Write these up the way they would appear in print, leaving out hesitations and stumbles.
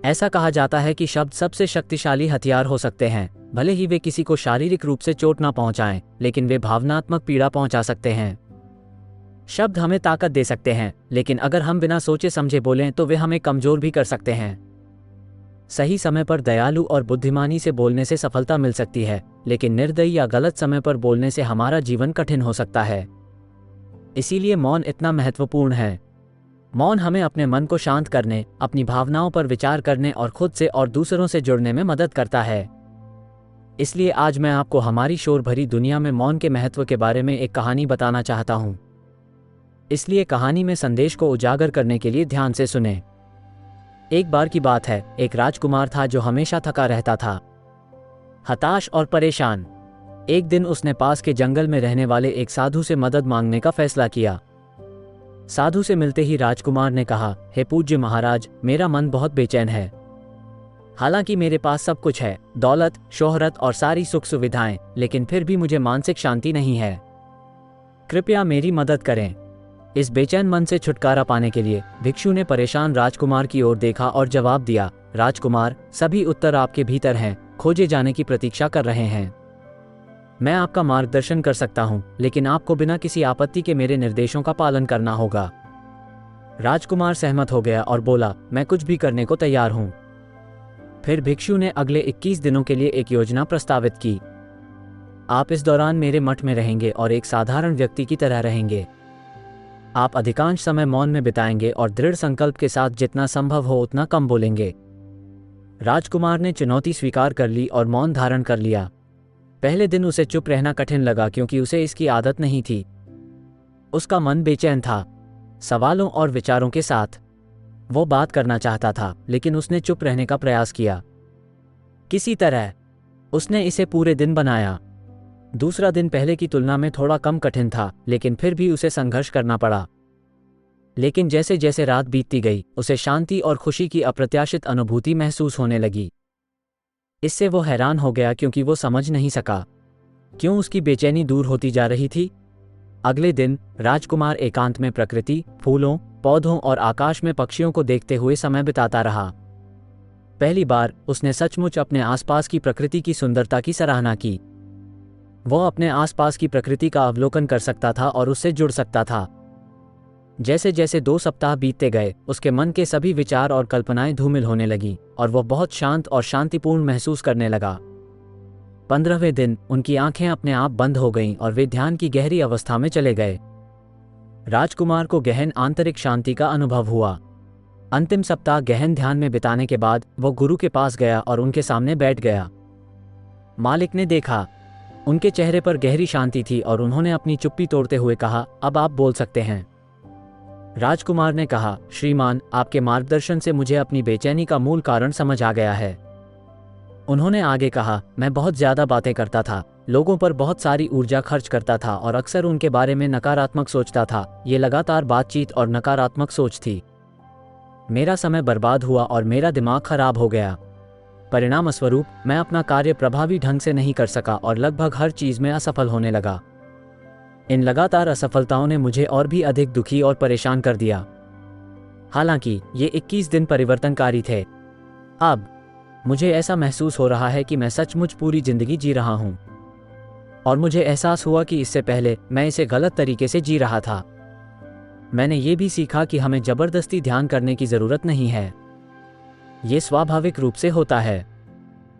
ऐसा कहा जाता है कि शब्द सबसे शक्तिशाली हथियार हो सकते हैं। भले ही वे किसी को शारीरिक रूप से चोट ना पहुंचाएं, लेकिन वे भावनात्मक पीड़ा पहुंचा सकते हैं। शब्द हमें ताकत दे सकते हैं, लेकिन अगर हम बिना सोचे समझे बोलें तो वे हमें कमजोर भी कर सकते हैं। सही समय पर दयालु और बुद्धिमानी से बोलने से सफलता मिल सकती है, लेकिन निर्दयी या गलत समय पर बोलने से हमारा जीवन कठिन हो सकता है। इसीलिए मौन इतना महत्वपूर्ण है। मौन हमें अपने मन को शांत करने, अपनी भावनाओं पर विचार करने और खुद से और दूसरों से जुड़ने में मदद करता है। इसलिए आज मैं आपको हमारी शोर भरी दुनिया में मौन के महत्व के बारे में एक कहानी बताना चाहता हूँ। इसलिए कहानी में संदेश को उजागर करने के लिए ध्यान से सुने। एक बार की बात है, एक राजकुमार था जो हमेशा थका रहता था, हताश और परेशान। एक दिन उसने पास के जंगल में रहने वाले एक साधु से मदद मांगने का फैसला किया। साधु से मिलते ही राजकुमार ने कहा, हे पूज्य महाराज, मेरा मन बहुत बेचैन है। हालांकि मेरे पास सब कुछ है, दौलत, शोहरत और सारी सुख सुविधाएं, लेकिन फिर भी मुझे मानसिक शांति नहीं है। कृपया मेरी मदद करें। इस बेचैन मन से छुटकारा पाने के लिए भिक्षु ने परेशान राजकुमार की ओर देखा और जवाब दिया, राजकुमार, सभी उत्तर आपके भीतर हैं, खोजे जाने की प्रतीक्षा कर रहे हैं। मैं आपका मार्गदर्शन कर सकता हूं, लेकिन आपको बिना किसी आपत्ति के मेरे निर्देशों का पालन करना होगा। राजकुमार सहमत हो गया और बोला, मैं कुछ भी करने को तैयार हूं। फिर भिक्षु ने अगले 21 दिनों के लिए एक योजना प्रस्तावित की। आप इस दौरान मेरे मठ में रहेंगे और एक साधारण व्यक्ति की तरह रहेंगे। आप अधिकांश समय मौन में बिताएंगे और दृढ़ संकल्प के साथ जितना संभव हो उतना कम बोलेंगे। राजकुमार ने चुनौती स्वीकार कर ली और मौन धारण कर लिया। पहले दिन उसे चुप रहना कठिन लगा क्योंकि उसे इसकी आदत नहीं थी। उसका मन बेचैन था, सवालों और विचारों के साथ। वो बात करना चाहता था, लेकिन उसने चुप रहने का प्रयास किया। किसी तरह उसने इसे पूरे दिन बनाया। दूसरा दिन पहले की तुलना में थोड़ा कम कठिन था, लेकिन फिर भी उसे संघर्ष करना पड़ा। लेकिन जैसे जैसे रात बीतती गई, उसे शांति और खुशी की अप्रत्याशित अनुभूति महसूस होने लगी। इससे वो हैरान हो गया क्योंकि वो समझ नहीं सका क्यों उसकी बेचैनी दूर होती जा रही थी। अगले दिन राजकुमार एकांत में प्रकृति, फूलों, पौधों और आकाश में पक्षियों को देखते हुए समय बिताता रहा। पहली बार उसने सचमुच अपने आसपास की प्रकृति की सुंदरता की सराहना की। वो अपने आसपास की प्रकृति का अवलोकन कर सकता था और उससे जुड़ सकता था। जैसे जैसे 2 सप्ताह बीतते गए, उसके मन के सभी विचार और कल्पनाएं धूमिल होने लगी और वो बहुत शांत और शांतिपूर्ण महसूस करने लगा। 15वें दिन उनकी आंखें अपने आप बंद हो गईं और वे ध्यान की गहरी अवस्था में चले गए। राजकुमार को गहन आंतरिक शांति का अनुभव हुआ। अंतिम सप्ताह गहन ध्यान में बिताने के बाद वो गुरु के पास गया और उनके सामने बैठ गया। मालिक ने देखा, उनके चेहरे पर गहरी शांति थी और उन्होंने अपनी चुप्पी तोड़ते हुए कहा, अब आप बोल सकते हैं। राजकुमार ने कहा, श्रीमान, आपके मार्गदर्शन से मुझे अपनी बेचैनी का मूल कारण समझ आ गया है। उन्होंने आगे कहा, मैं बहुत ज्यादा बातें करता था, लोगों पर बहुत सारी ऊर्जा खर्च करता था और अक्सर उनके बारे में नकारात्मक सोचता था। ये लगातार बातचीत और नकारात्मक सोच थी। मेरा समय बर्बाद हुआ और मेरा दिमाग खराब हो गया। परिणामस्वरूप मैं अपना कार्य प्रभावी ढंग से नहीं कर सका और लगभग हर चीज में असफल होने लगा। इन लगातार असफलताओं ने मुझे और भी अधिक दुखी और परेशान कर दिया। हालांकि ये 21 दिन परिवर्तनकारी थे। अब मुझे ऐसा महसूस हो रहा है कि मैं सचमुच पूरी जिंदगी जी रहा हूं और मुझे एहसास हुआ कि इससे पहले मैं इसे गलत तरीके से जी रहा था। मैंने ये भी सीखा कि हमें जबरदस्ती ध्यान करने की जरूरत नहीं है, ये स्वाभाविक रूप से होता है।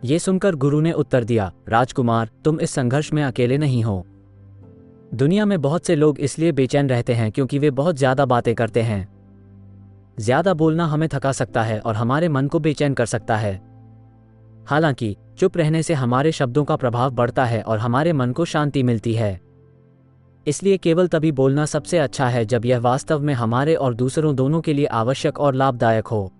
ये सुनकर गुरु ने उत्तर दिया, राजकुमार, तुम इस संघर्ष में अकेले नहीं हो। दुनिया में बहुत से लोग इसलिए बेचैन रहते हैं क्योंकि वे बहुत ज्यादा बातें करते हैं। ज्यादा बोलना हमें थका सकता है और हमारे मन को बेचैन कर सकता है। हालांकि चुप रहने से हमारे शब्दों का प्रभाव बढ़ता है और हमारे मन को शांति मिलती है। इसलिए केवल तभी बोलना सबसे अच्छा है जब यह वास्तव में हमारे और दूसरों दोनों के लिए आवश्यक और लाभदायक हो।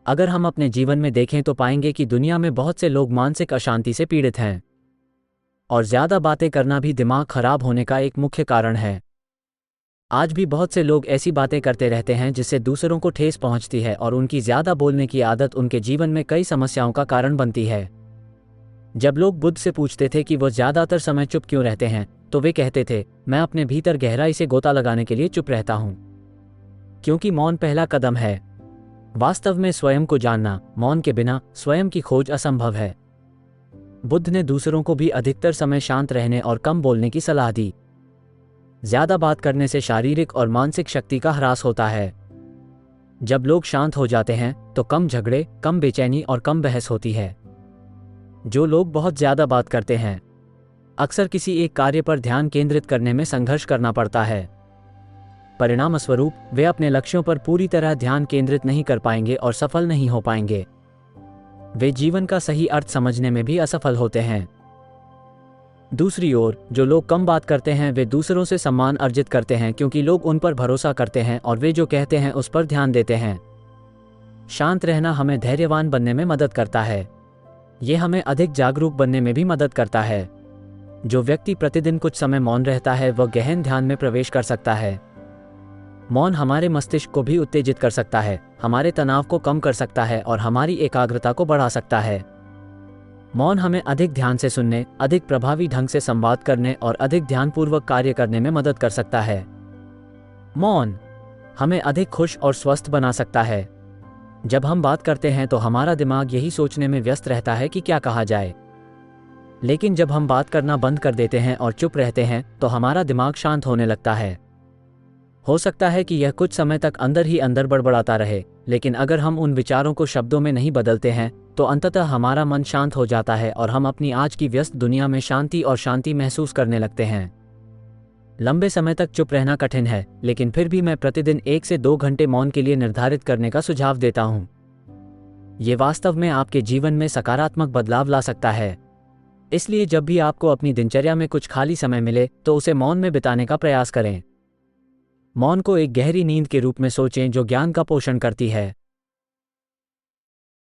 अगर हम अपने जीवन में देखें तो पाएंगे कि दुनिया में बहुत से लोग मानसिक अशांति से पीड़ित हैं और ज्यादा बातें करना भी दिमाग खराब होने का एक मुख्य कारण है। आज भी बहुत से लोग ऐसी बातें करते रहते हैं जिससे दूसरों को ठेस पहुंचती है और उनकी ज्यादा बोलने की आदत उनके जीवन में कई समस्याओं का कारण बनती है। जब लोग बुद्ध से पूछते थे कि वो ज्यादातर समय चुप क्यों रहते हैं, तो वे कहते थे, मैं अपने भीतर गहराई से गोता लगाने के लिए चुप रहता हूं, क्योंकि मौन पहला कदम है। वास्तव में स्वयं को जानना, मौन के बिना स्वयं की खोज असंभव है। बुद्ध ने दूसरों को भी अधिकतर समय शांत रहने और कम बोलने की सलाह दी। ज्यादा बात करने से शारीरिक और मानसिक शक्ति का ह्रास होता है। जब लोग शांत हो जाते हैं तो कम झगड़े, कम बेचैनी और कम बहस होती है। जो लोग बहुत ज्यादा बात करते हैं अक्सर किसी एक कार्य पर ध्यान केंद्रित करने में संघर्ष करना पड़ता है। परिणामस्वरूप वे अपने लक्ष्यों पर पूरी तरह ध्यान केंद्रित नहीं कर पाएंगे और सफल नहीं हो पाएंगे। वे जीवन का सही अर्थ समझने में भी असफल होते हैं। दूसरी ओर, जो लोग कम बात करते हैं वे दूसरों से सम्मान अर्जित करते हैं, क्योंकि लोग उन पर भरोसा करते हैं और वे जो कहते हैं उस पर ध्यान देते हैं। शांत रहना हमें धैर्यवान बनने में मदद करता है। ये हमें अधिक जागरूक बनने में भी मदद करता है। जो व्यक्ति प्रतिदिन कुछ समय मौन रहता है वह गहन ध्यान में प्रवेश कर सकता है। मौन हमारे मस्तिष्क को भी उत्तेजित कर सकता है, हमारे तनाव को कम कर सकता है और हमारी एकाग्रता को बढ़ा सकता है। मौन हमें अधिक ध्यान से सुनने, अधिक प्रभावी ढंग से संवाद करने और अधिक ध्यानपूर्वक कार्य करने में मदद कर सकता है। मौन हमें अधिक खुश और स्वस्थ बना सकता है। जब हम बात करते हैं तो हमारा दिमाग यही सोचने में व्यस्त रहता है कि क्या कहा जाए। लेकिन जब हम बात करना बंद कर देते हैं और चुप रहते हैं तो हमारा दिमाग शांत होने लगता है। हो सकता है कि यह कुछ समय तक अंदर ही अंदर बड़बड़ाता रहे, लेकिन अगर हम उन विचारों को शब्दों में नहीं बदलते हैं तो अंततः हमारा मन शांत हो जाता है और हम अपनी आज की व्यस्त दुनिया में शांति महसूस करने लगते हैं। लंबे समय तक चुप रहना कठिन है, लेकिन फिर भी मैं प्रतिदिन 1 से 2 घंटे मौन के लिए निर्धारित करने का सुझाव देता हूं। ये वास्तव में आपके जीवन में सकारात्मक बदलाव ला सकता है। इसलिए जब भी आपको अपनी दिनचर्या में कुछ खाली समय मिले तो उसे मौन में बिताने का प्रयास करें। मौन को एक गहरी नींद के रूप में सोचें जो ज्ञान का पोषण करती है।